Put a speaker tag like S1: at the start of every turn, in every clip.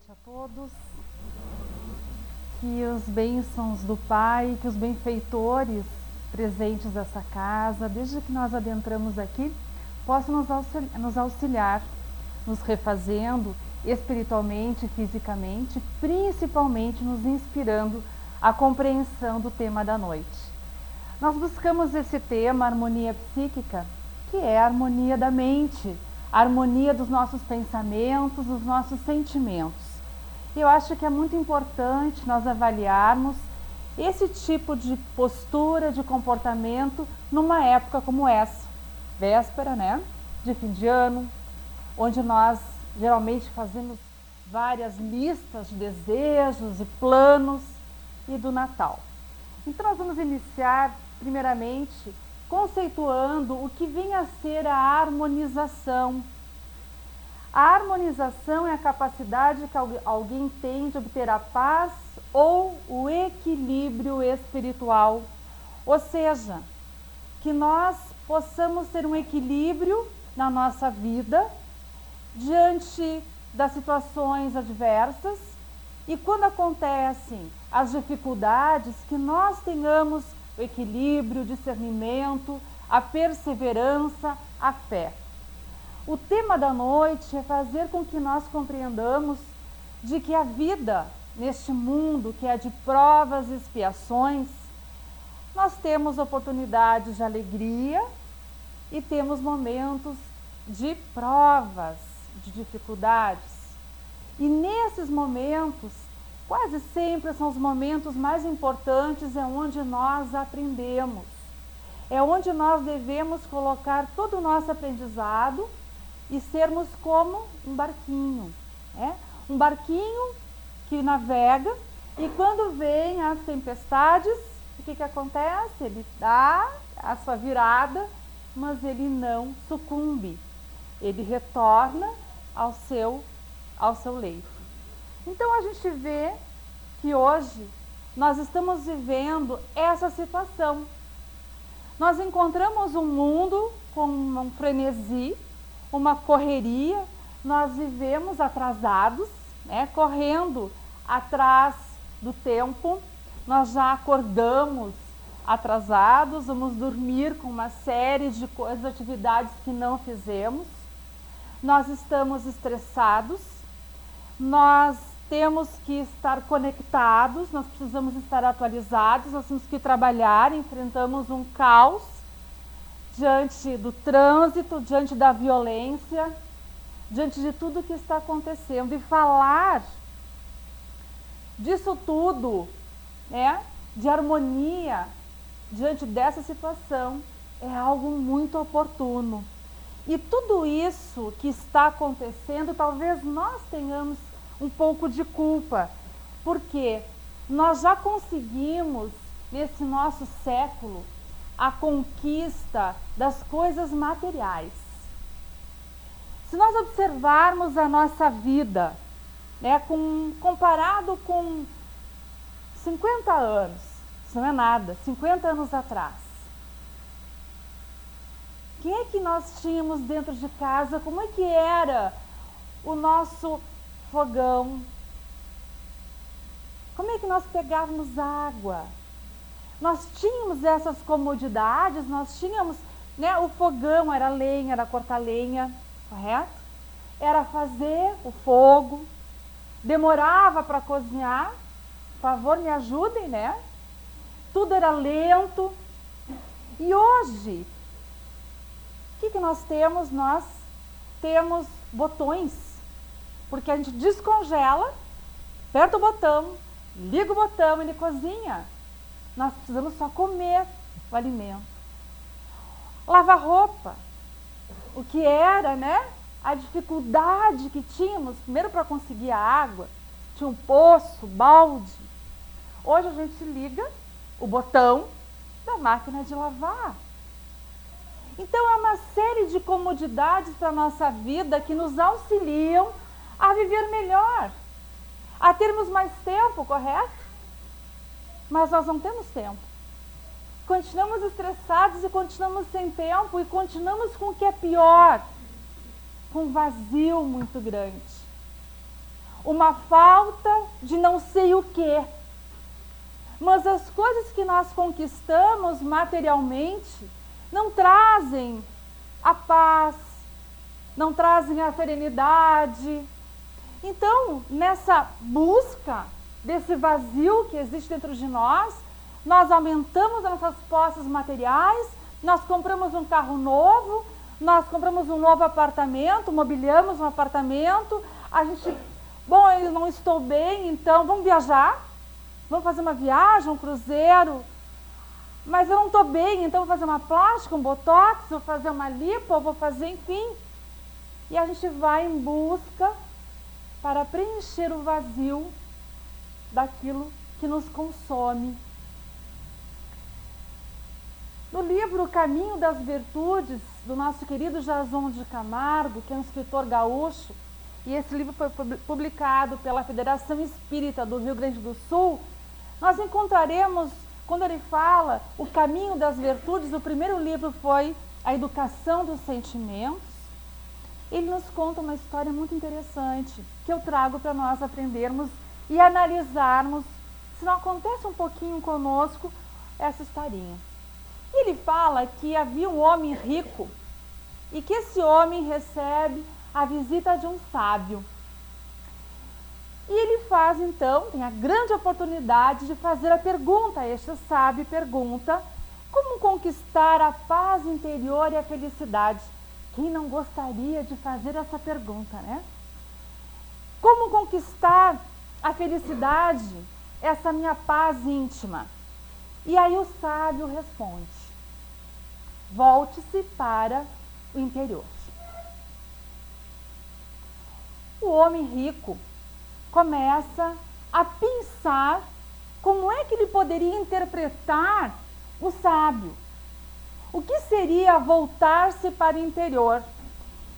S1: noite a todos. Que os bênçãos do Pai, que os benfeitores presentes dessa casa, desde que nós adentramos aqui, possam nos auxiliar, nos refazendo espiritualmente, fisicamente, principalmente nos inspirando a compreensão do tema da noite. Nós buscamos esse tema, harmonia psíquica, que é a harmonia da mente, a harmonia dos nossos pensamentos, dos nossos sentimentos. Eu acho que é muito importante nós avaliarmos esse tipo de postura, de comportamento, numa época como essa, véspera, de fim de ano, onde nós geralmente fazemos várias listas de desejos e planos, e do Natal. Então nós vamos iniciar, primeiramente, conceituando o que vem a ser a harmonização. A harmonização é a capacidade que alguém tem de obter a paz ou o equilíbrio espiritual. Ou seja, que nós possamos ter um equilíbrio na nossa vida diante das situações adversas e quando acontecem as dificuldades, que nós tenhamos o equilíbrio, o discernimento, a perseverança, a fé. O tema da noite é fazer com que nós compreendamos de que a vida neste mundo, que é de provas e expiações, nós temos oportunidades de alegria e temos momentos de provas, de dificuldades. E nesses momentos, quase sempre são os momentos mais importantes, é onde nós aprendemos. É onde nós devemos colocar todo o nosso aprendizado e sermos como um barquinho, um barquinho que navega e quando vem as tempestades, o que acontece? Ele dá a sua virada, mas ele não sucumbe, ele retorna ao seu leito. Então a gente vê que hoje nós estamos vivendo essa situação. Nós encontramos um mundo com um frenesi, uma correria, nós vivemos atrasados, correndo atrás do tempo, nós já acordamos atrasados, vamos dormir com uma série de coisas, atividades que não fizemos, nós estamos estressados, nós temos que estar conectados, nós precisamos estar atualizados, nós temos que trabalhar, enfrentamos um caos, diante do trânsito, diante da violência, diante de tudo que está acontecendo. E falar disso tudo, de harmonia, diante dessa situação, é algo muito oportuno. E tudo isso que está acontecendo, talvez nós tenhamos um pouco de culpa, porque nós já conseguimos, nesse nosso século, a conquista das coisas materiais. Se nós observarmos a nossa vida, comparado com 50 anos, isso não é nada, 50 anos atrás, quem é que nós tínhamos dentro de casa? Como é que era o nosso fogão? Como é que nós pegávamos água? Nós tínhamos essas comodidades, nós tínhamos, o fogão era lenha, era cortar lenha, correto? Era fazer o fogo, demorava para cozinhar, por favor me ajudem, Tudo era lento. E hoje, o que nós temos? Nós temos botões, porque a gente descongela, aperta o botão, liga o botão e ele cozinha. Nós precisamos só comer o alimento. Lavar roupa. O que era, a dificuldade que tínhamos, primeiro para conseguir a água, tinha um poço, balde. Hoje a gente liga o botão da máquina de lavar. Então é uma série de comodidades para a nossa vida que nos auxiliam a viver melhor, a termos mais tempo, correto? Mas nós não temos tempo. Continuamos estressados e continuamos sem tempo e continuamos com o que é pior, com um vazio muito grande. uma falta de não sei o quê. Mas as coisas que nós conquistamos materialmente não trazem a paz, não trazem a serenidade. Então, nessa busca desse vazio que existe dentro de nós aumentamos as nossas posses materiais, nós compramos um carro novo, nós compramos um novo apartamento, mobiliamos um apartamento, bom, eu não estou bem, então vamos viajar, vamos fazer uma viagem, um cruzeiro, mas eu não estou bem, então vou fazer uma plástica, um botox, vou fazer uma lipo, vou fazer, enfim. E a gente vai em busca para preencher o vazio daquilo que nos consome. No livro Caminho das Virtudes, do nosso querido Jason de Camargo, que é um escritor gaúcho, e esse livro foi publicado pela Federação Espírita do Rio Grande do Sul, nós encontraremos, quando ele fala o Caminho das Virtudes, o primeiro livro foi A Educação dos Sentimentos. Ele nos conta uma história muito interessante, que eu trago para nós aprendermos e analisarmos se não acontece um pouquinho conosco essa historinha. Ele fala que havia um homem rico e que esse homem recebe a visita de um sábio. E ele faz então, tem a grande oportunidade de fazer a pergunta. Este sábio pergunta: como conquistar a paz interior e a felicidade? Quem não gostaria de fazer essa pergunta, né? Como conquistar a felicidade, essa minha paz íntima? E aí o sábio responde: volte-se para o interior. O homem rico começa a pensar como é que ele poderia interpretar o sábio. O que seria voltar-se para o interior?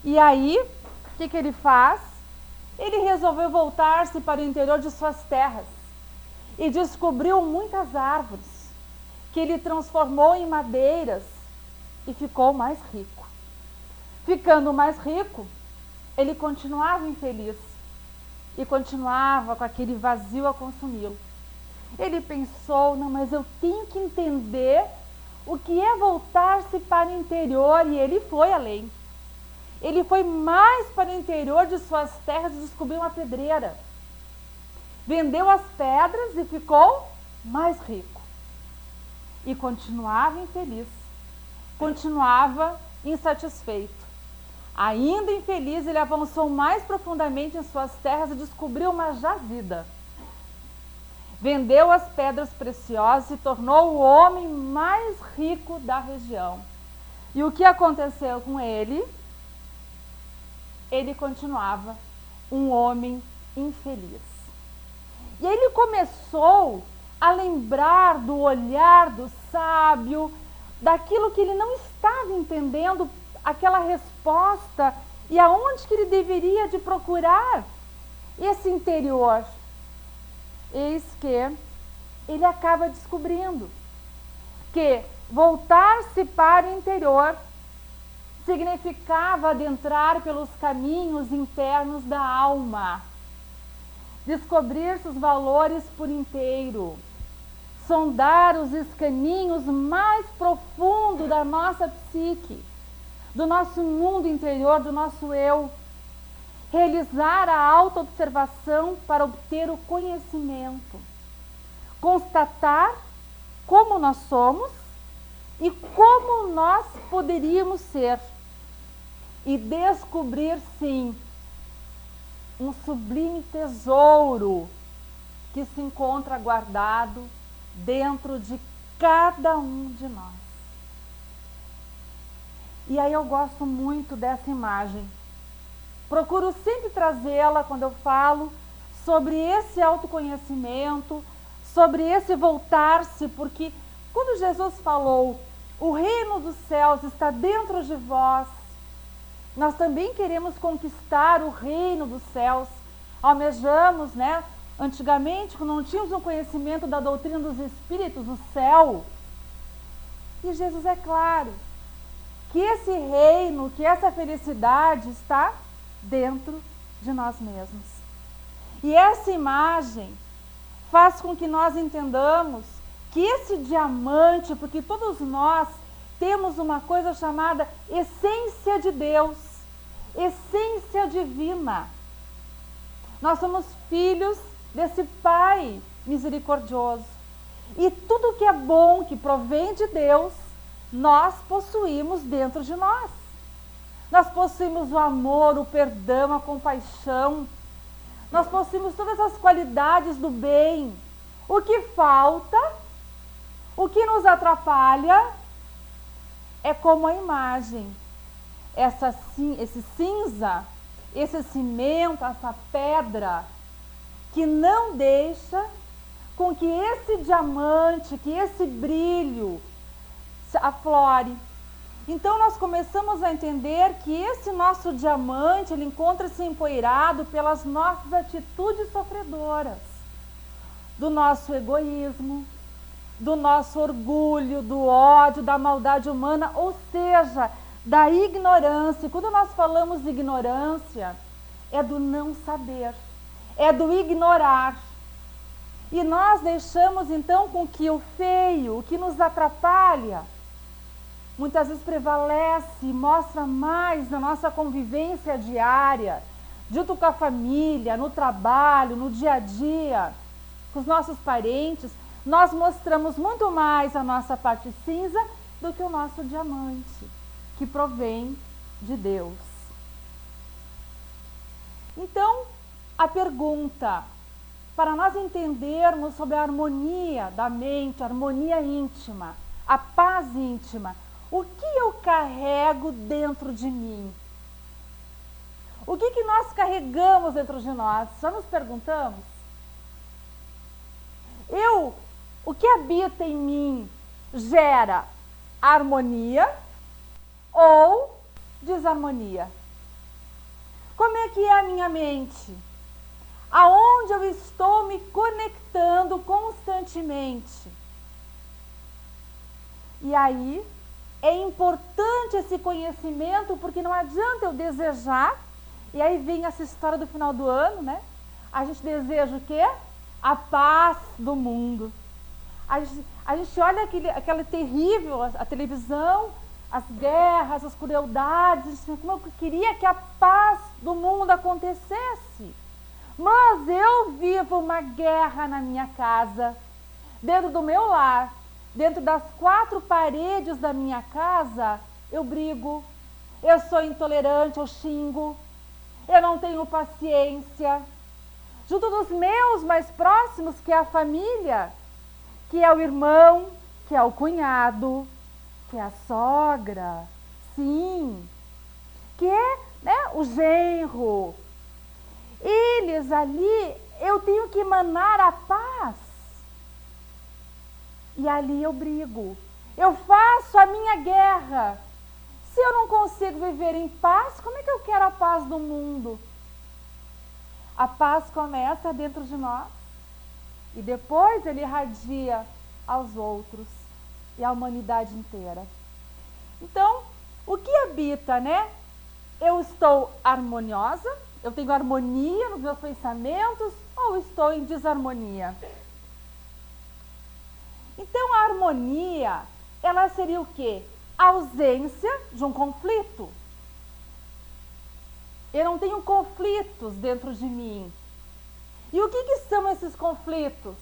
S1: E aí, o que ele faz? Ele resolveu voltar-se para o interior de suas terras e descobriu muitas árvores que ele transformou em madeiras e ficou mais rico. Ficando mais rico, ele continuava infeliz e continuava com aquele vazio a consumi-lo. Ele pensou: não, mas eu tenho que entender o que é voltar-se para o interior, e ele foi além. Ele foi mais para o interior de suas terras e descobriu uma pedreira. Vendeu as pedras e ficou mais rico. E continuava infeliz, continuava insatisfeito. Ainda infeliz, ele avançou mais profundamente em suas terras e descobriu uma jazida. Vendeu as pedras preciosas e tornou o homem mais rico da região. E o que aconteceu com ele? Ele continuava um homem infeliz. E aí ele começou a lembrar do olhar do sábio, daquilo que ele não estava entendendo, aquela resposta, e aonde que ele deveria de procurar esse interior. Eis que ele acaba descobrindo que voltar-se para o interior significava adentrar pelos caminhos internos da alma, descobrir seus valores por inteiro, sondar os escaninhos mais profundos da nossa psique, do nosso mundo interior, do nosso eu, realizar a autoobservação para obter o conhecimento, constatar como nós somos e como nós poderíamos ser, e descobrir, sim, um sublime tesouro que se encontra guardado dentro de cada um de nós. E aí eu gosto muito dessa imagem. Procuro sempre trazê-la quando eu falo sobre esse autoconhecimento, sobre esse voltar-se, porque quando Jesus falou: o reino dos céus está dentro de vós, nós também queremos conquistar o reino dos céus, almejamos, né? Antigamente, quando não tínhamos um conhecimento da doutrina dos espíritos, o céu. E Jesus é claro que esse reino, que essa felicidade está dentro de nós mesmos. E essa imagem faz com que nós entendamos que esse diamante, porque todos nós temos uma coisa chamada essência de Deus, essência divina. Nós somos filhos desse Pai misericordioso. E tudo que é bom, que provém de Deus, nós possuímos dentro de nós. Nós possuímos o amor, o perdão, a compaixão. Nós possuímos todas as qualidades do bem. O que falta, o que nos atrapalha, é como a imagem. Esse cinza, esse cimento, essa pedra, que não deixa com que esse diamante, que esse brilho aflore. Então nós começamos a entender que esse nosso diamante, ele encontra-se empoeirado pelas nossas atitudes sofredoras, do nosso egoísmo, do nosso orgulho, do ódio, da maldade humana, ou seja, da ignorância. E quando nós falamos de ignorância, é do não saber, é do ignorar. E nós deixamos então com que o feio, o que nos atrapalha, muitas vezes prevalece e mostra mais na nossa convivência diária, junto com a família, no trabalho, no dia a dia, com os nossos parentes. Nós mostramos muito mais a nossa parte cinza do que o nosso diamante, que provém de Deus. Então, a pergunta, para nós entendermos sobre a harmonia da mente, a harmonia íntima, a paz íntima, o que eu carrego dentro de mim? O que nós carregamos dentro de nós? Já nos perguntamos? O que habita em mim gera harmonia ou desarmonia? Como é que é a minha mente? Aonde eu estou me conectando constantemente? E aí, é importante esse conhecimento, porque não adianta eu desejar, e aí vem essa história do final do ano, né? A gente deseja o quê? A paz do mundo. A gente olha aquela terrível, a televisão, as guerras, as crueldades, como eu queria que a paz do mundo acontecesse. Mas eu vivo uma guerra na minha casa, dentro do meu lar, dentro das 4 paredes da minha casa, eu brigo, eu sou intolerante, eu xingo, eu não tenho paciência. Junto dos meus mais próximos, que é a família, que é o irmão, que é o cunhado, que é a sogra, sim, que é, né, o genro. Eles ali, eu tenho que emanar a paz. E ali eu brigo, eu faço a minha guerra. Se eu não consigo viver em paz, como é que eu quero a paz do mundo? A paz começa dentro de nós e depois ele irradia aos outros e à humanidade inteira. Então, o que habita, né? Eu estou harmoniosa, eu tenho harmonia nos meus pensamentos ou estou em desarmonia? Então, a harmonia, ela seria o quê? A ausência de um conflito. Eu não tenho conflitos dentro de mim. E o que são esses conflitos?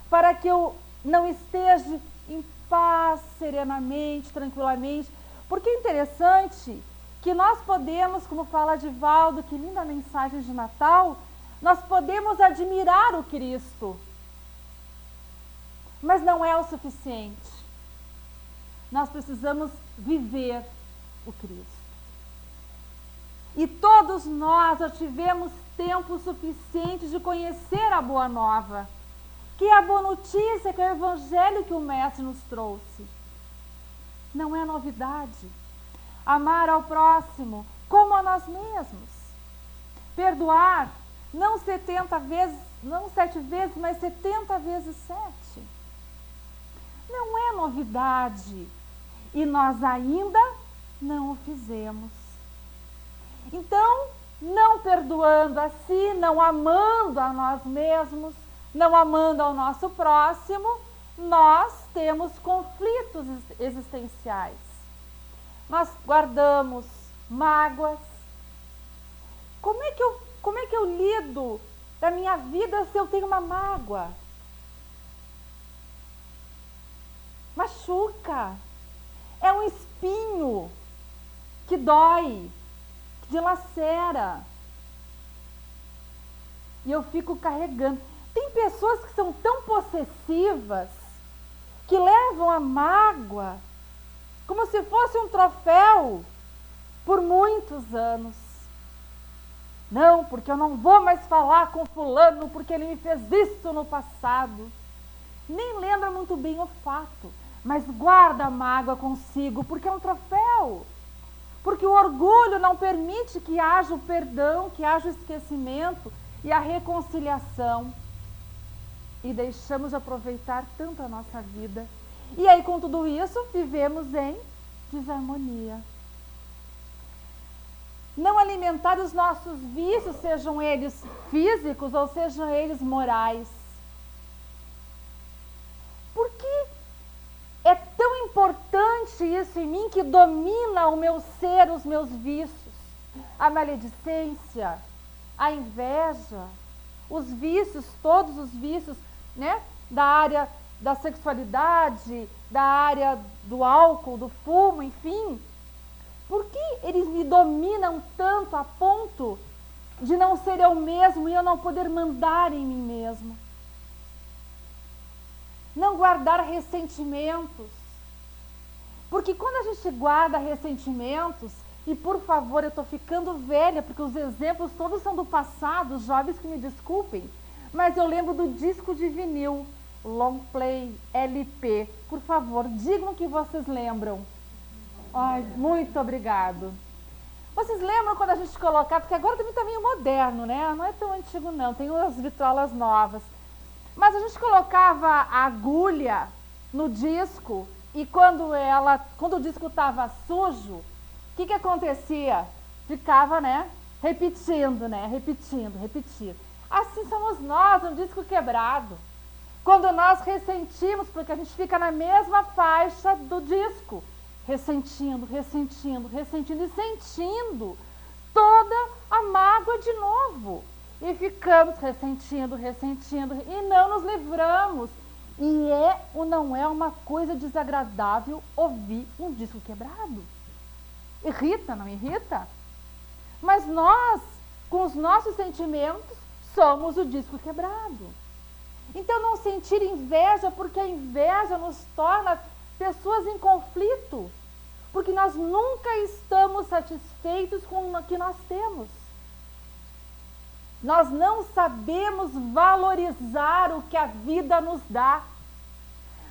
S1: Para que eu não esteja em paz, serenamente, tranquilamente. Porque é interessante que nós podemos, como fala Divaldo, que linda mensagem de Natal, nós podemos admirar o Cristo. Mas não é o suficiente. Nós precisamos viver o Cristo. E todos nós já tivemos tempo suficiente de conhecer a Boa Nova, que é a boa notícia, que é o Evangelho que o Mestre nos trouxe. Não é novidade. Amar ao próximo como a nós mesmos. Perdoar, não 70 vezes, não 7 vezes, mas 70 vezes 7. Não é novidade. E nós ainda não o fizemos. Então, não perdoando a si, não amando a nós mesmos, não amando ao nosso próximo, nós temos conflitos existenciais. Nós guardamos mágoas. Como é que eu lido da minha vida se eu tenho uma mágoa? Machuca. É um espinho que dói, que dilacera. E eu fico carregando. Tem pessoas que são tão possessivas que levam a mágoa como se fosse um troféu por muitos anos. Não, porque eu não vou mais falar com fulano porque ele me fez isso no passado. Nem lembra muito bem o fato, mas guarda a mágoa consigo porque é um troféu. Porque o orgulho não permite que haja o perdão, que haja o esquecimento e a reconciliação. E deixamos de aproveitar tanto a nossa vida. E aí, com tudo isso, vivemos em desarmonia. Não alimentar os nossos vícios, sejam eles físicos ou sejam eles morais. Por que é tão importante isso em mim que domina o meu ser, os meus vícios? A maledicência, a inveja, os vícios, todos os vícios, né? Da área da sexualidade, da área do álcool, do fumo, enfim. Por que eles me dominam tanto a ponto de não ser eu mesmo e eu não poder mandar em mim mesmo? Não guardar ressentimentos. Porque quando a gente guarda ressentimentos, e por favor, eu estou ficando velha, porque os exemplos todos são do passado, os jovens que me desculpem, mas eu lembro do disco de vinil, long play, LP. Por favor, digam o que vocês lembram. Ai, muito obrigado. Vocês lembram quando a gente colocava, porque agora também está meio moderno, né? Não é tão antigo não, tem umas vitrolas novas. Mas a gente colocava a agulha no disco e quando o disco estava sujo, o que acontecia? Ficava, repetindo, repetindo. Assim somos nós, um disco quebrado. Quando nós ressentimos, porque a gente fica na mesma faixa do disco, ressentindo e sentindo toda a mágoa de novo. E ficamos ressentindo e não nos livramos. E é ou não é uma coisa desagradável ouvir um disco quebrado? Irrita, não irrita? Mas nós, com os nossos sentimentos, somos o disco quebrado. Então não sentir inveja, porque a inveja nos torna pessoas em conflito. Porque nós nunca estamos satisfeitos com o que nós temos. Nós não sabemos valorizar o que a vida nos dá.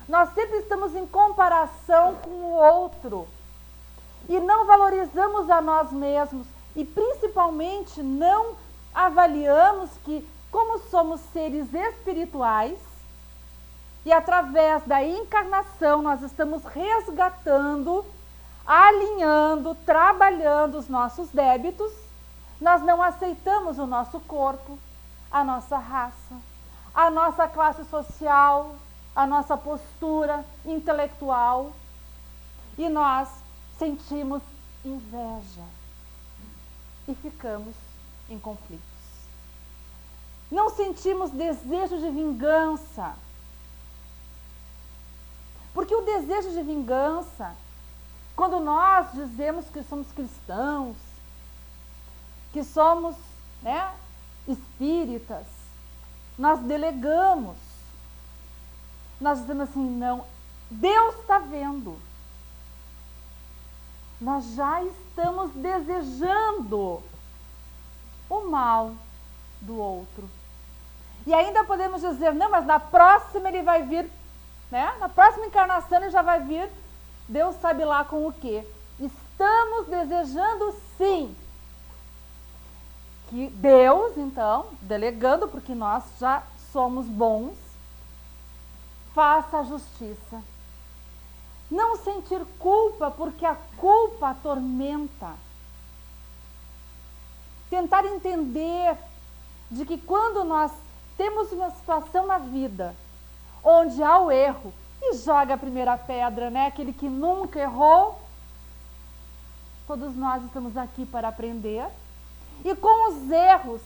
S1: Nós sempre estamos em comparação com o outro. E não valorizamos a nós mesmos. E principalmente não avaliamos que, como somos seres espirituais, e através da encarnação nós estamos resgatando, alinhando, trabalhando os nossos débitos, nós não aceitamos o nosso corpo, a nossa raça, a nossa classe social, a nossa postura intelectual, e nós sentimos inveja e ficamos em conflitos. Não sentimos desejo de vingança, porque o desejo de vingança, quando nós dizemos que somos cristãos, que somos espíritas, nós delegamos, nós dizemos assim, não, Deus está vendo, nós já estamos desejando o mal do outro. E ainda podemos dizer, não, mas na próxima ele vai vir, na próxima encarnação ele já vai vir, Deus sabe lá com o quê. Estamos desejando sim que Deus, então, delegando, porque nós já somos bons, faça a justiça. Não sentir culpa, porque a culpa atormenta. tentar entender de que quando nós temos uma situação na vida onde há o erro, e joga a primeira pedra, né? Aquele que nunca errou, todos nós estamos aqui para aprender, e com os erros,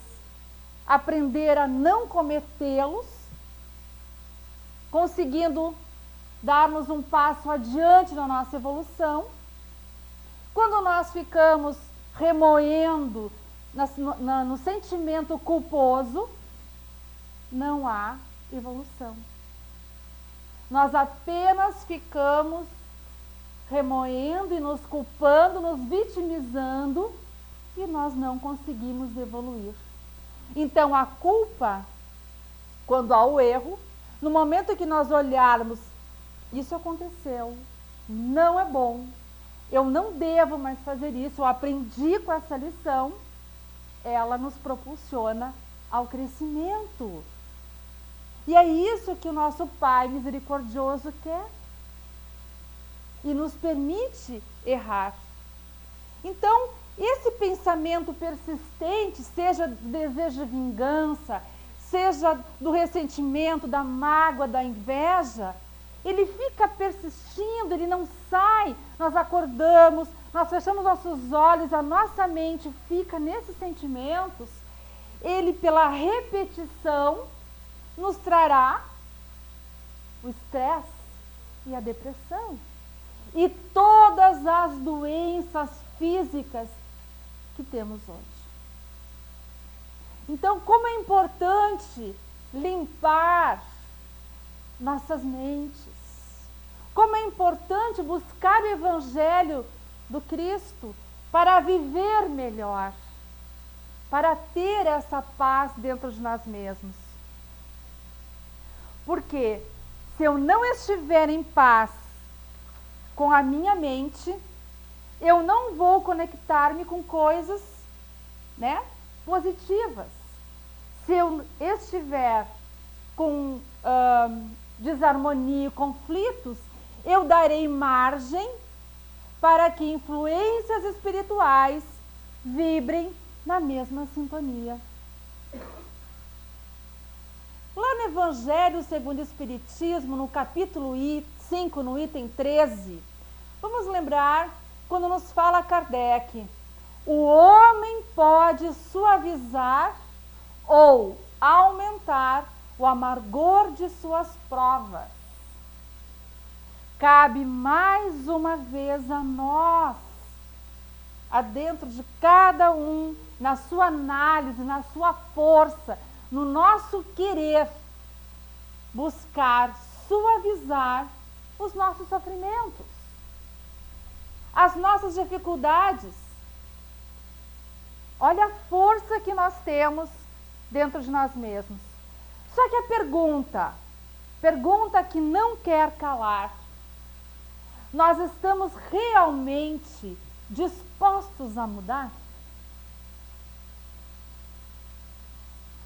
S1: aprender a não cometê-los, conseguindo darmos um passo adiante na nossa evolução. Quando nós ficamos remoendo no sentimento culposo, não há evolução. Nós apenas ficamos remoendo e nos culpando, nos vitimizando, e nós não conseguimos evoluir. Então, a culpa, quando há o erro, no momento que nós olharmos, isso aconteceu, não é bom, eu não devo mais fazer isso, eu aprendi com essa lição, ela nos propulsiona ao crescimento. E é isso que o nosso Pai misericordioso quer. E nos permite errar. Então, esse pensamento persistente, seja do desejo de vingança, seja do ressentimento, da mágoa, da inveja, ele fica persistindo, ele não sai. Nós acordamos, nós fechamos nossos olhos, a nossa mente fica nesses sentimentos. Ele, pela repetição, nos trará o estresse e a depressão. E todas as doenças físicas que temos hoje. Então, como é importante limpar nossas mentes. Como é importante buscar o Evangelho do Cristo para viver melhor, para ter essa paz dentro de nós mesmos. Porque se eu não estiver em paz com a minha mente, eu não vou conectar-me com coisas, né, positivas. Se eu estiver com desarmonia, conflitos, eu darei margem para que influências espirituais vibrem na mesma sintonia. Lá no Evangelho segundo o Espiritismo, no capítulo 5, no item 13, vamos lembrar quando nos fala Kardec: o homem pode suavizar ou aumentar o amargor de suas provas. Cabe mais uma vez a nós, adentro de cada um, na sua análise, na sua força, no nosso querer, buscar suavizar os nossos sofrimentos, as nossas dificuldades. Olha a força que nós temos dentro de nós mesmos. Só que a pergunta que não quer calar: nós estamos realmente dispostos a mudar?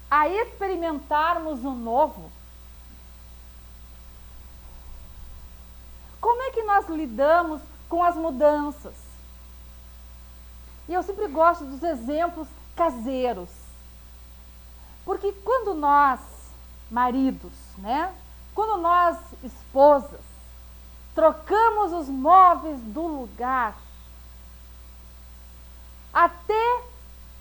S1: A experimentarmos o novo? Como é que nós lidamos com as mudanças? E eu sempre gosto dos exemplos caseiros. Porque quando nós, maridos, né? Quando nós, esposas, trocamos os móveis do lugar, até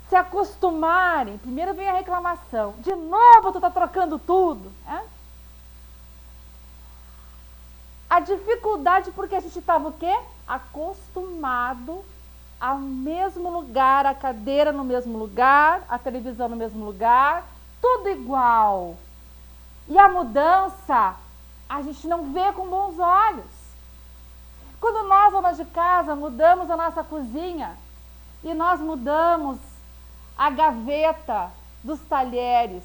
S1: se acostumarem, primeiro vem a reclamação, de novo tu está trocando tudo, né? A dificuldade porque a gente estava o quê? Acostumado ao mesmo lugar, a cadeira no mesmo lugar, a televisão no mesmo lugar, tudo igual. E a mudança, a gente não vê com bons olhos. Quando nós, donas de casa, mudamos a nossa cozinha e nós mudamos a gaveta dos talheres,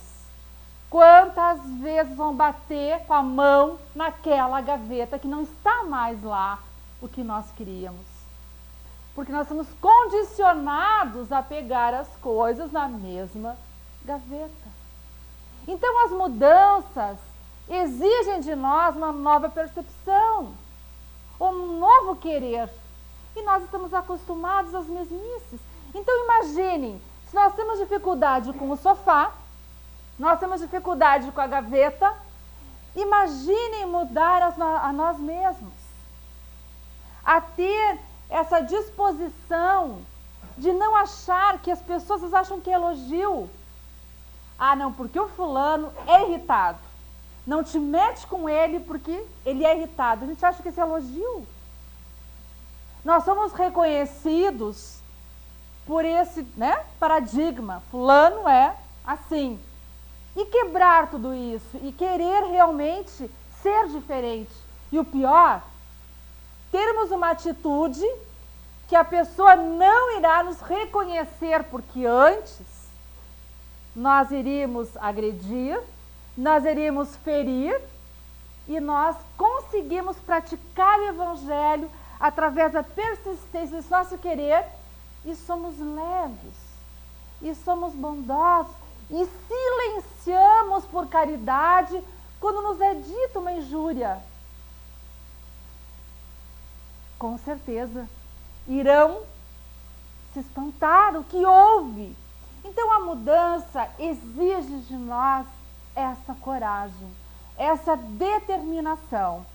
S1: quantas vezes vão bater com a mão naquela gaveta que não está mais lá o que nós queríamos? Porque nós somos condicionados a pegar as coisas na mesma gaveta. Então as mudanças exigem de nós uma nova percepção, um novo querer. E nós estamos acostumados às mesmices. Então imaginem, Se nós temos dificuldade com o sofá, nós temos dificuldade com a gaveta, imaginem mudar a nós mesmos. A ter essa disposição de não achar que as pessoas acham que é elogio. Ah, não, porque o fulano é irritado. Não te mete com ele porque ele é irritado. A gente acha que isso é elogio. Nós somos reconhecidos por esse, paradigma. Fulano é assim. E quebrar tudo isso e querer realmente ser diferente. E o pior, termos uma atitude que a pessoa não irá nos reconhecer, porque antes nós iríamos agredir, nós iríamos ferir, e nós conseguimos praticar o Evangelho através da persistência desse nosso querer, e somos leves, e somos bondosos, e silenciamos por caridade quando nos é dita uma injúria. Com certeza irão se espantar o que houve. Então a mudança exige de nós essa coragem, essa determinação.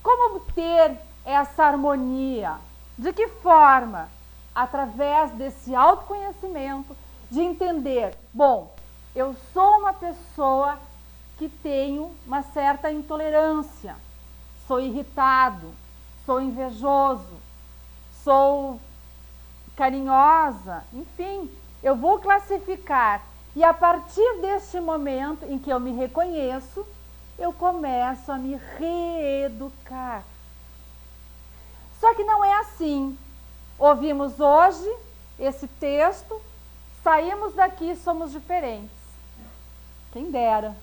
S1: Como ter essa harmonia? De que forma? Através desse autoconhecimento, de entender, bom, eu sou uma pessoa que tenho uma certa intolerância, sou irritado, sou invejoso, sou carinhosa, enfim, eu vou classificar. E a partir deste momento em que eu me reconheço, eu começo a me reeducar. Só que não é assim. Ouvimos hoje esse texto, saímos daqui e somos diferentes. Quem dera.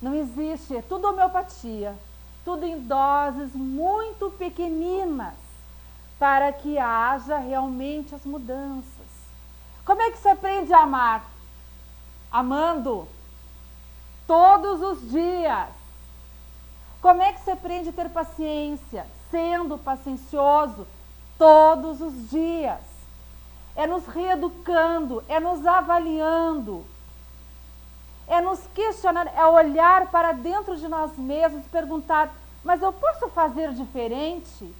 S1: Não existe, é tudo homeopatia, tudo em doses muito pequeninas, para que haja realmente as mudanças. Como é que se aprende a amar? Amando todos os dias. Como é que se aprende a ter paciência? Sendo paciencioso todos os dias. É nos reeducando, é nos avaliando, é nos questionar, é olhar para dentro de nós mesmos e perguntar, mas eu posso fazer diferente?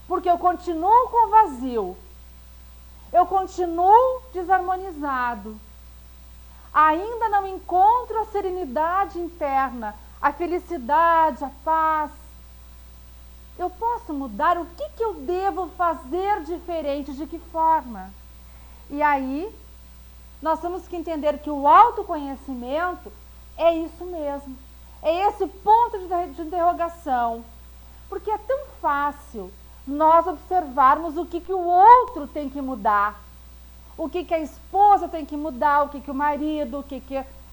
S1: Porque eu continuo com o vazio, eu continuo desarmonizado, ainda não encontro a serenidade interna, a felicidade, a paz. Eu posso mudar? O que eu devo fazer diferente? De que forma? E aí, nós temos que entender que o autoconhecimento é isso mesmo. É esse ponto de interrogação. Porque é tão fácil nós observarmos o que o outro tem que mudar. O que a esposa tem que mudar, o que o marido, o que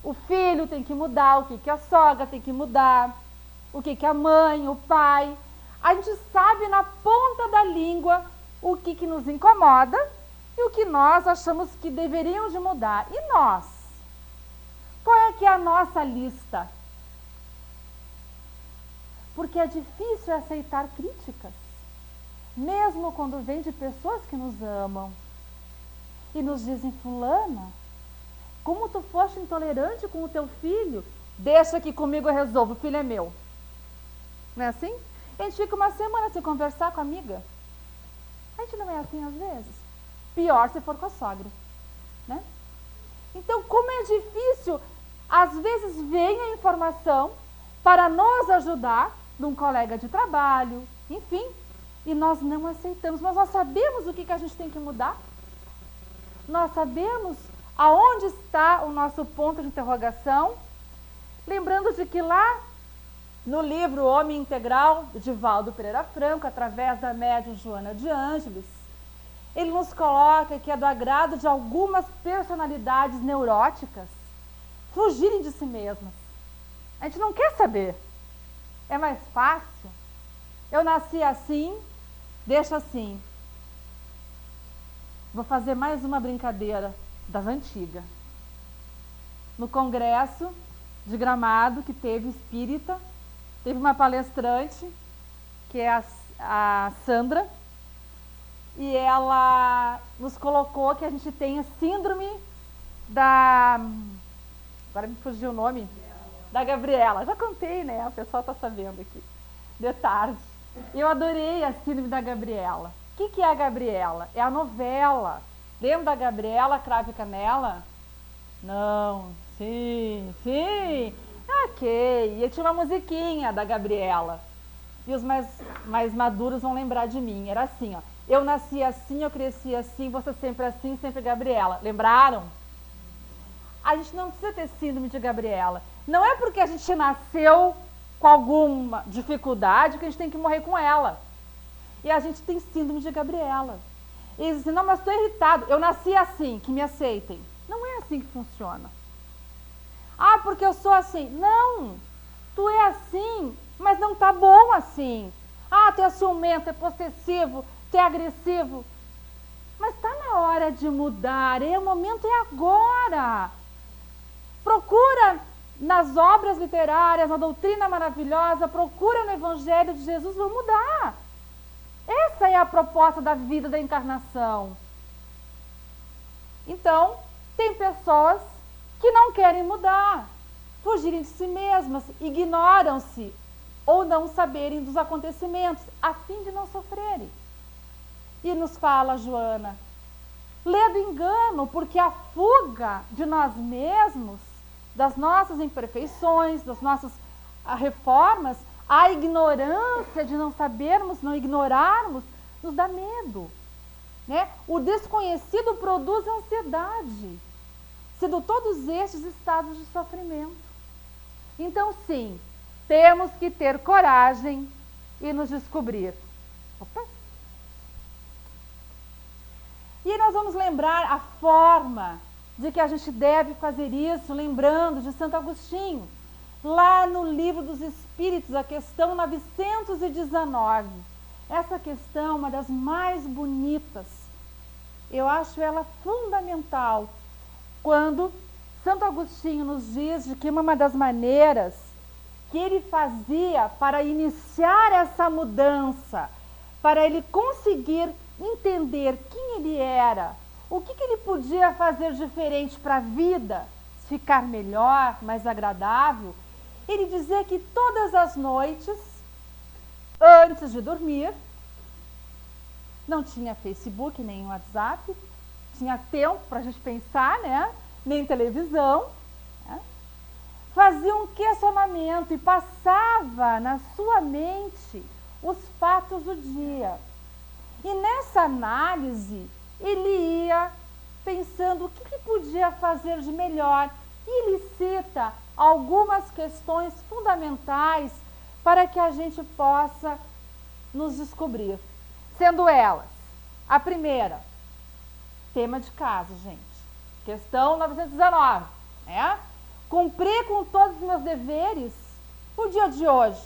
S1: o filho tem que mudar, o que a sogra tem que mudar, o que a mãe, o pai. A gente sabe na ponta da língua o que nos incomoda e o que nós achamos que deveriam de mudar. E nós? Qual é que é a nossa lista? Porque é difícil aceitar críticas, mesmo quando vem de pessoas que nos amam e nos dizem, fulana, como tu foste intolerante com o teu filho, deixa que comigo eu resolvo, o filho é meu. Não é assim? A gente fica uma semana sem conversar com a amiga. A gente não é assim às vezes. Pior se for com a sogra, né? Então, como é difícil, às vezes vem a informação para nos ajudar, de um colega de trabalho, enfim, e nós não aceitamos, mas nós sabemos o que a gente tem que mudar. Nós sabemos aonde está o nosso ponto de interrogação. Lembrando de que lá no livro Homem Integral, de Divaldo Pereira Franco, através da médium Joana de Ângeles, ele nos coloca que é do agrado de algumas personalidades neuróticas fugirem de si mesmas. A gente não quer saber. É mais fácil. Eu nasci assim, deixa assim. Vou fazer mais uma brincadeira das antigas. No congresso de Gramado, que teve espírita, teve uma palestrante, que é a Sandra, e ela nos colocou que a gente tem a síndrome da... Agora me fugiu o nome. Da Gabriela. Já contei, né? O pessoal está sabendo aqui. De tarde. Eu adorei a síndrome da Gabriela. O que é a Gabriela? É a novela. Lembra da Gabriela, Cravo e Canela? Não. Sim, sim. Ok. E tinha uma musiquinha da Gabriela. E os mais maduros vão lembrar de mim. Era assim, ó. Eu nasci assim, eu cresci assim, você sempre assim, sempre Gabriela. Lembraram? A gente não precisa ter síndrome de Gabriela. Não é porque a gente nasceu com alguma dificuldade que a gente tem que morrer com ela. E a gente tem síndrome de Gabriela. E eles dizem, não, mas estou irritado. Eu nasci assim, que me aceitem. Não é assim que funciona. Ah, porque eu sou assim. Não, tu é assim, mas não tá bom assim. Ah, tu é ciumento, é possessivo, tu é agressivo. Mas está na hora de mudar, o momento é agora. Procura nas obras literárias, na doutrina maravilhosa, procura no Evangelho de Jesus, vamos mudar. Essa é a proposta da vida da encarnação. Então, tem pessoas que não querem mudar, fugirem de si mesmas, ignoram-se ou não saberem dos acontecimentos, a fim de não sofrerem. E nos fala Joana, lê do engano, porque a fuga de nós mesmos, das nossas imperfeições, das nossas reformas, a ignorância de não sabermos, não ignorarmos, nos dá medo. Né? O desconhecido produz ansiedade, sendo todos estes estados de sofrimento. Então, sim, temos que ter coragem e nos descobrir. Opa. E nós vamos lembrar a forma de que a gente deve fazer isso, lembrando de Santo Agostinho, lá no Livro dos Espíritos, a questão 919. Essa questão é uma das mais bonitas. Eu acho ela fundamental, quando Santo Agostinho nos diz de que uma das maneiras que ele fazia para iniciar essa mudança, para ele conseguir entender quem ele era, o que ele podia fazer diferente para a vida ficar melhor, mais agradável, ele dizia que todas as noites, antes de dormir, não tinha Facebook, nem WhatsApp, tinha tempo para a gente pensar, né? Nem televisão, né? Fazia um questionamento e passava na sua mente os fatos do dia. E nessa análise, ele ia pensando o que podia fazer de melhor. E ele cita algumas questões fundamentais para que a gente possa nos descobrir. Sendo elas, a primeira, tema de casa, gente. Questão 919, né? Cumprir com todos os meus deveres no dia de hoje.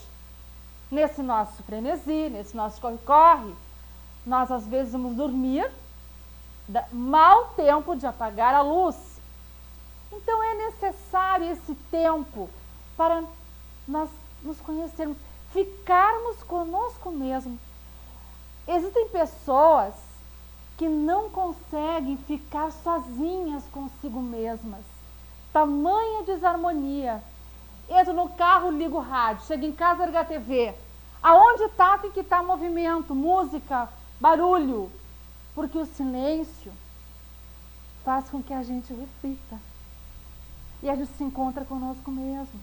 S1: Nesse nosso frenesi, nesse nosso corre-corre, nós às vezes vamos dormir, mau tempo de apagar a luz. Então é necessário esse tempo para nós nos conhecermos, ficarmos conosco mesmo. Existem pessoas que não conseguem ficar sozinhas consigo mesmas. Tamanha desarmonia. Entro no carro, ligo o rádio, chego em casa, ligo a TV. Aonde está, tem que estar movimento, música, barulho. Porque o silêncio faz com que a gente reflita. E a gente se encontra conosco mesmo.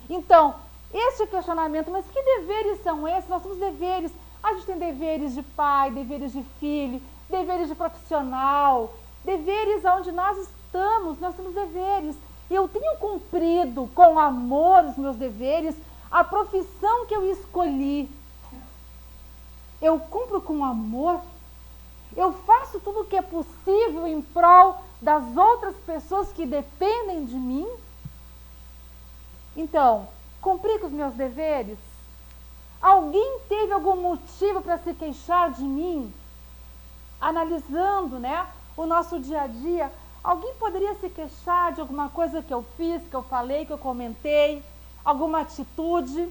S1: Então, este questionamento, mas que deveres são esses? Nós temos deveres. A gente tem deveres de pai, deveres de filho, deveres de profissional, deveres onde nós estamos, nós temos deveres. Eu tenho cumprido com amor os meus deveres, a profissão que eu escolhi. Eu cumpro com amor. Eu faço tudo o que é possível em prol das outras pessoas que dependem de mim. Então, cumpri com os meus deveres? Alguém teve algum motivo para se queixar de mim? Analisando, né, o nosso dia a dia, alguém poderia se queixar de alguma coisa que eu fiz, que eu falei, que eu comentei, alguma atitude?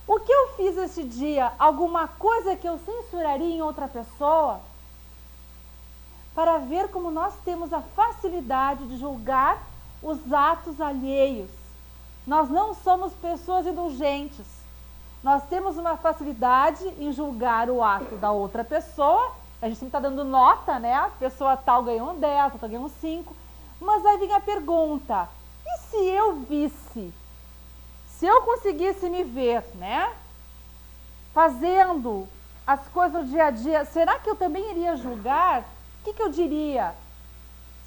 S1: O que eu fiz esse dia? Alguma coisa que eu censuraria em outra pessoa? Para ver como nós temos a facilidade de julgar os atos alheios. Nós não somos pessoas indulgentes. Nós temos uma facilidade em julgar o ato da outra pessoa. A gente está dando nota, né? A pessoa tal ganhou um 10, a outra ganhou um 5. Mas aí vem a pergunta, e se eu visse? Se eu conseguisse me ver, né? Fazendo as coisas do dia a dia, será que eu também iria julgar? O que eu diria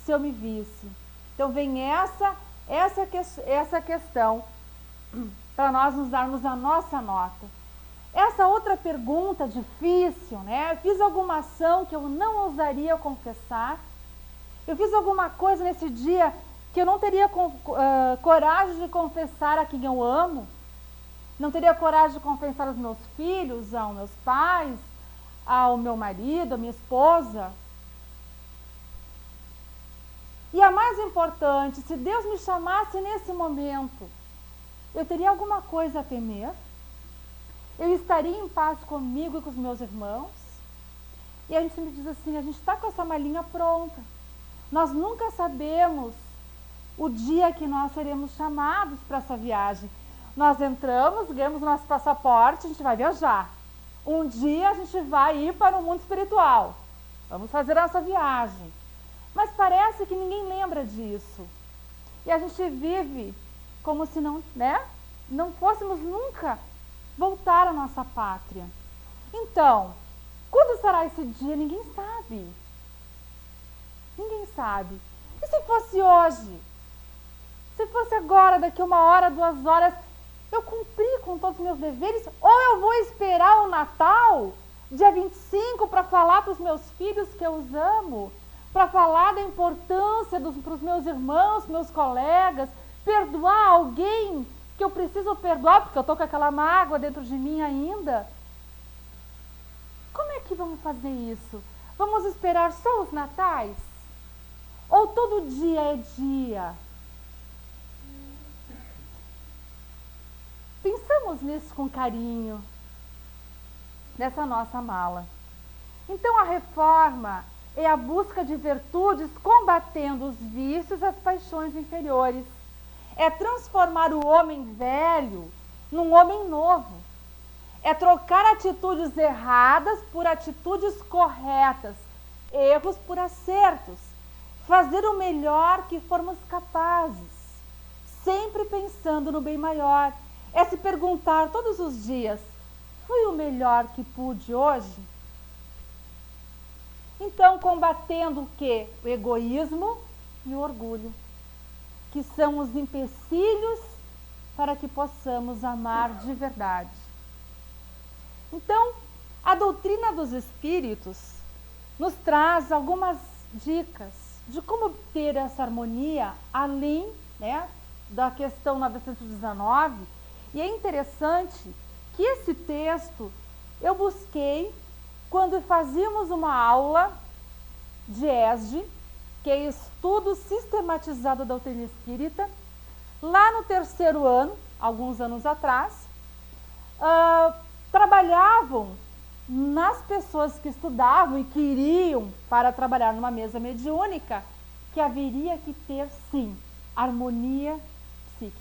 S1: se eu me visse? Então vem essa questão para nós nos darmos a nossa nota. Essa outra pergunta difícil, né? Fiz alguma ação que eu não ousaria confessar? Eu fiz alguma coisa nesse dia que eu não teria coragem de confessar a quem eu amo? Não teria coragem de confessar aos meus filhos, aos meus pais, ao meu marido, à minha esposa? E a mais importante, se Deus me chamasse nesse momento, eu teria alguma coisa a temer? Eu estaria em paz comigo e com os meus irmãos? E a gente me diz assim, a gente está com essa malinha pronta. Nós nunca sabemos o dia que nós seremos chamados para essa viagem. Nós entramos, ganhamos nosso passaporte, a gente vai viajar. Um dia a gente vai ir para o mundo espiritual. Vamos fazer a nossa viagem. Mas parece que ninguém lembra disso. E a gente vive como se não, né? Não fôssemos nunca voltar à nossa pátria. Então, quando será esse dia? Ninguém sabe. Ninguém sabe. E se fosse hoje? Se fosse agora, daqui 1 hora, 2 horas, eu cumpri com todos os meus deveres? Ou eu vou esperar o Natal, dia 25, para falar para os meus filhos que eu os amo? Para falar da importância para os meus irmãos, meus colegas, perdoar alguém que eu preciso perdoar, porque eu estou com aquela mágoa dentro de mim ainda? Como é que vamos fazer isso? Vamos esperar só os natais? Ou todo dia é dia? Pensamos nisso com carinho, nessa nossa mala. Então a reforma é a busca de virtudes combatendo os vícios e as paixões inferiores. É transformar o homem velho num homem novo. É trocar atitudes erradas por atitudes corretas, erros por acertos. Fazer o melhor que formos capazes, sempre pensando no bem maior. É se perguntar todos os dias, fui o melhor que pude hoje? Então, combatendo o quê? O egoísmo e o orgulho, que são os empecilhos para que possamos amar de verdade. Então, a doutrina dos espíritos nos traz algumas dicas de como ter essa harmonia além, né, da questão 919. E é interessante que esse texto eu busquei quando fazíamos uma aula de ESD, que é Estudo Sistematizado da Doutrina Espírita, lá no 3º ano, alguns anos atrás, trabalhavam nas pessoas que estudavam e que iriam para trabalhar numa mesa mediúnica, que haveria que ter, sim, harmonia psíquica,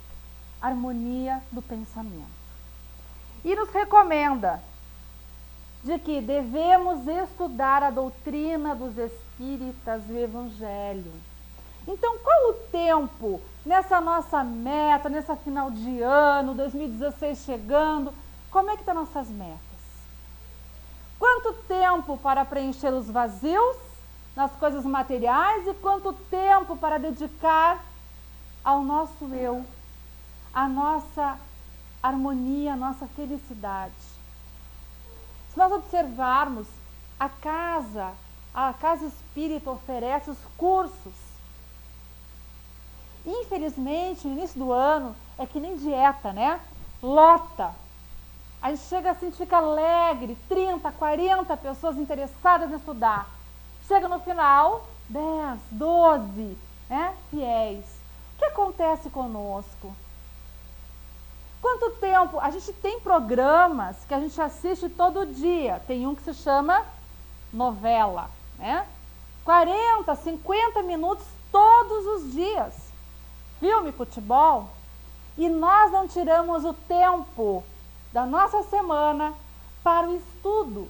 S1: harmonia do pensamento. E nos recomenda de que devemos estudar a doutrina dos espíritas e o evangelho. Então, qual o tempo nessa nossa meta, nessa final de ano, 2016 chegando, como é que estão nossas metas? Quanto tempo para preencher os vazios nas coisas materiais e quanto tempo para dedicar ao nosso eu, à nossa harmonia, à nossa felicidade? Se nós observarmos, a casa espírita oferece os cursos. Infelizmente, no início do ano, é que nem dieta, né? Lota. A gente chega assim, fica alegre, 30, 40 pessoas interessadas em estudar. Chega no final, 10, 12, né, fiéis. O que acontece conosco? Quanto tempo? A gente tem programas que a gente assiste todo dia. Tem um que se chama novela, né? 40, 50 minutos todos os dias. Filme, futebol. E nós não tiramos o tempo da nossa semana para o estudo,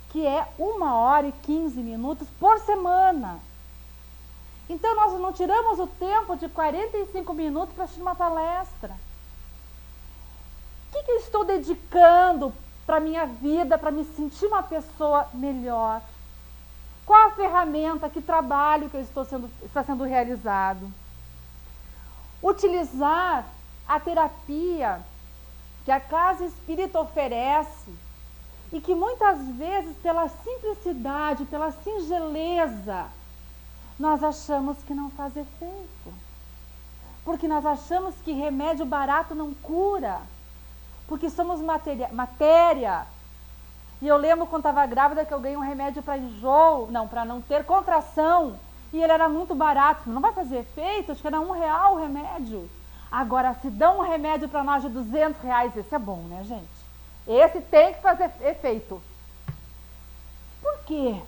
S1: que é 1h15 por semana. Então, nós não tiramos o tempo de 45 minutos para assistir uma palestra. O que eu estou dedicando para a minha vida, para me sentir uma pessoa melhor? Qual a ferramenta, que trabalho que está sendo realizado? Utilizar a terapia que a Casa Espírita oferece e que muitas vezes, pela simplicidade, pela singeleza, nós achamos que não faz efeito. Porque nós achamos que remédio barato não cura. Porque somos matéria. E eu lembro quando estava grávida que eu ganhei um remédio para enjoo, para não ter contração. E ele era muito barato. Não vai fazer efeito? Acho que era R$1 o remédio. Agora, se dão um remédio para nós de R$200, esse é bom, né, gente? Esse tem que fazer efeito. Por quê?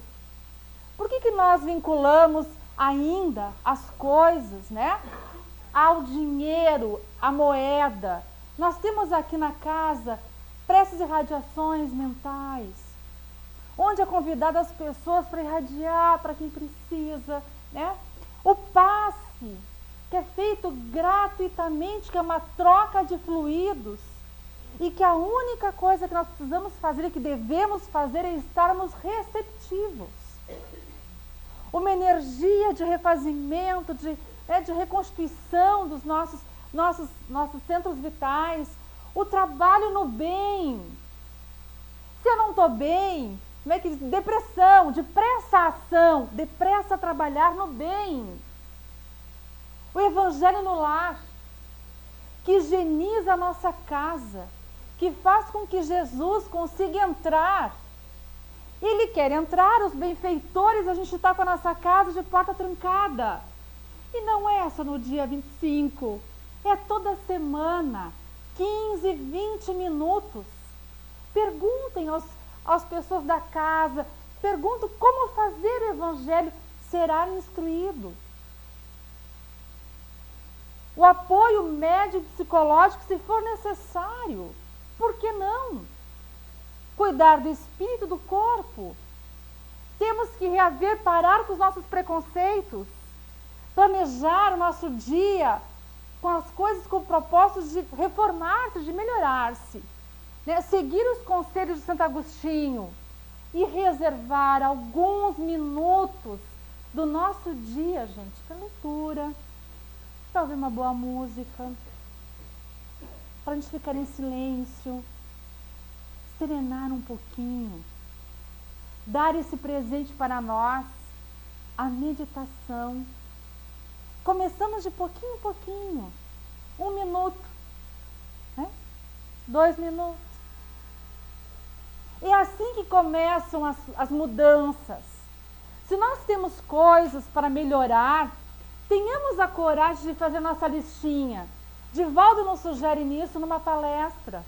S1: Por que nós vinculamos ainda as coisas, né, ao dinheiro, à moeda? Nós temos aqui na casa preces e radiações mentais, onde é convidado as pessoas para irradiar para quem precisa, né? O passe, que é feito gratuitamente, que é uma troca de fluidos, e que a única coisa que nós precisamos fazer e que devemos fazer é estarmos receptivos. Uma energia de refazimento, de reconstituição dos nossos centros vitais, o trabalho no bem. Se eu não estou bem, como é que diz? Depressão, depressa a ação, depressa a trabalhar no bem. O Evangelho no lar, que higieniza a nossa casa, que faz com que Jesus consiga entrar. Ele quer entrar, os benfeitores, a gente está com a nossa casa de porta trancada. E não é só no dia 25, é toda semana, 15, 20 minutos. Perguntem às pessoas da casa, perguntam como fazer o Evangelho, será instruído. O apoio médico e psicológico, se for necessário. Por que não? Cuidar do espírito e do corpo. Temos que reaver, parar com os nossos preconceitos. Planejar o nosso dia com as coisas com propósitos de reformar-se, de melhorar-se. Né? Seguir os conselhos de Santo Agostinho e reservar alguns minutos do nosso dia, gente, para leitura, para ouvir uma boa música, para a gente ficar em silêncio, serenar um pouquinho, dar esse presente para nós, a meditação. Começamos de pouquinho em pouquinho, 1 minuto, né? 2 minutos. É assim que começam as mudanças. Se nós temos coisas para melhorar, tenhamos a coragem de fazer nossa listinha. Divaldo nos sugere nisso numa palestra.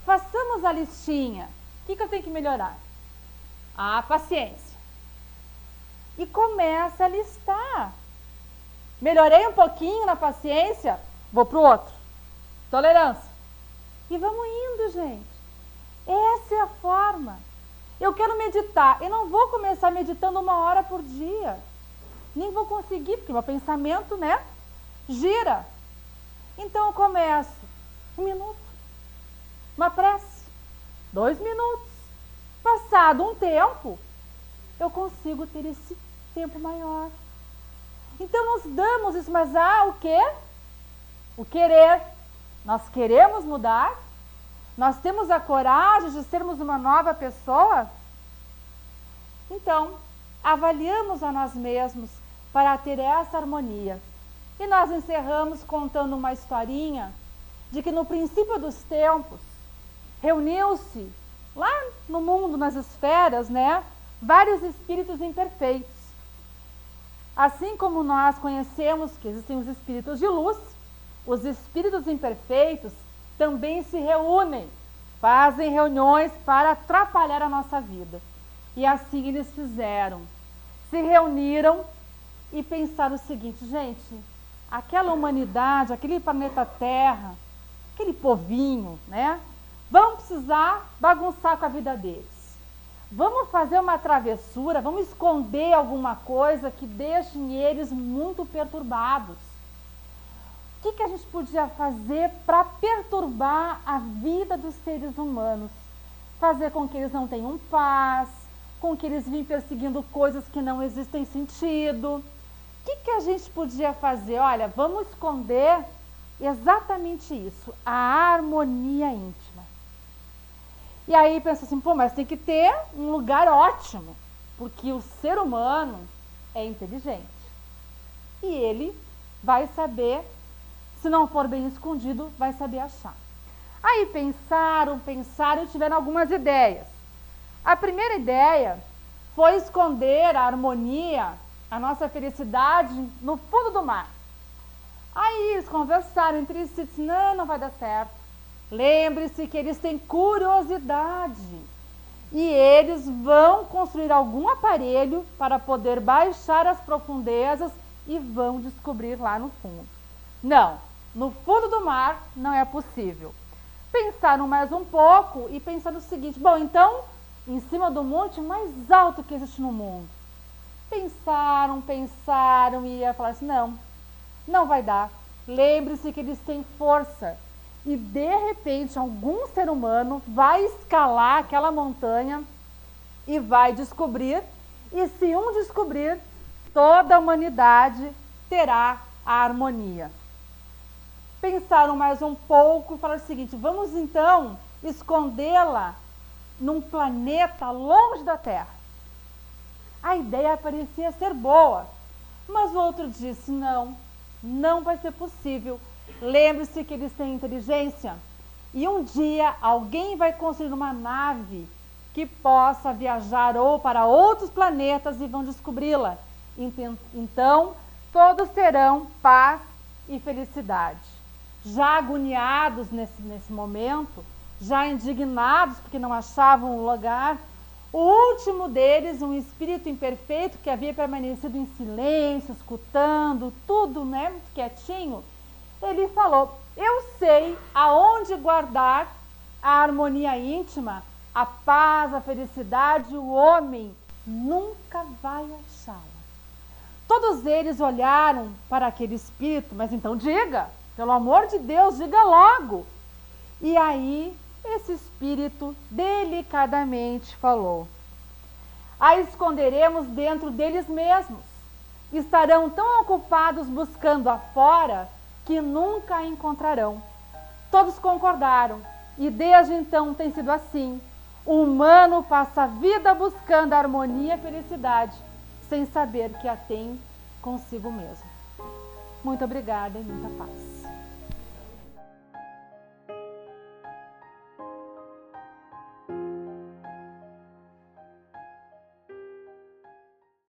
S1: Façamos a listinha. O que eu tenho que melhorar? A paciência. E começa a listar. Melhorei um pouquinho na paciência, vou para o outro. Tolerância. E vamos indo, gente. Essa é a forma. Eu quero meditar. Eu não vou começar meditando 1 hora por dia. Nem vou conseguir, porque meu pensamento, né, gira. Então eu começo 1 minuto. Uma prece. 2 minutos. Passado um tempo, eu consigo ter esse tempo maior. Então nos damos isso, mas o quê? O querer. Nós queremos mudar? Nós temos a coragem de sermos uma nova pessoa? Então, avaliamos a nós mesmos para ter essa harmonia. E nós encerramos contando uma historinha de que no princípio dos tempos, reuniu-se lá no mundo, nas esferas, né, vários espíritos imperfeitos. Assim como nós conhecemos que existem os espíritos de luz, os espíritos imperfeitos também se reúnem, fazem reuniões para atrapalhar a nossa vida. E assim eles fizeram. Se reuniram e pensaram o seguinte: gente, aquela humanidade, aquele planeta Terra, aquele povinho, né? Vamos precisar bagunçar com a vida deles. Vamos fazer uma travessura, vamos esconder alguma coisa que deixe eles muito perturbados. O que a gente podia fazer para perturbar a vida dos seres humanos? Fazer com que eles não tenham paz, com que eles vêm perseguindo coisas que não existem sentido. O que a gente podia fazer? Olha, vamos esconder exatamente isso, a harmonia íntima. E aí pensa assim, pô, mas tem que ter um lugar ótimo, porque o ser humano é inteligente. E ele vai saber, se não for bem escondido, vai saber achar. Aí pensaram e tiveram algumas ideias. A primeira ideia foi esconder a harmonia, a nossa felicidade, no fundo do mar. Aí eles conversaram entre si e disseram, não vai dar certo. Lembre-se que eles têm curiosidade e eles vão construir algum aparelho para poder baixar as profundezas e vão descobrir lá no fundo. Não, no fundo do mar não é possível. Pensaram mais um pouco e pensaram o seguinte, bom, então, em cima do monte mais alto que existe no mundo. Pensaram e ia falar assim, não vai dar. Lembre-se que eles têm força. E de repente algum ser humano vai escalar aquela montanha e vai descobrir, e se um descobrir, toda a humanidade terá a harmonia. Pensaram mais um pouco e falaram o seguinte, vamos então escondê-la num planeta longe da Terra. A ideia parecia ser boa, mas o outro disse, não vai ser possível. Lembre-se que eles têm inteligência e um dia alguém vai construir uma nave que possa viajar ou para outros planetas e vão descobri-la. Então, todos terão paz e felicidade. Já agoniados nesse momento, já indignados porque não achavam um lugar, o último deles, um espírito imperfeito que havia permanecido em silêncio, escutando tudo, muito quietinho, ele falou, eu sei aonde guardar a harmonia íntima, a paz, a felicidade, o homem nunca vai achá-la. Todos eles olharam para aquele espírito, mas então diga, pelo amor de Deus, diga logo. E aí esse espírito delicadamente falou, a esconderemos dentro deles mesmos. Estarão tão ocupados buscando afora que nunca a encontrarão. Todos concordaram, e desde então tem sido assim. O humano passa a vida buscando a harmonia e a felicidade, sem saber que a tem consigo mesmo. Muito obrigada e muita paz.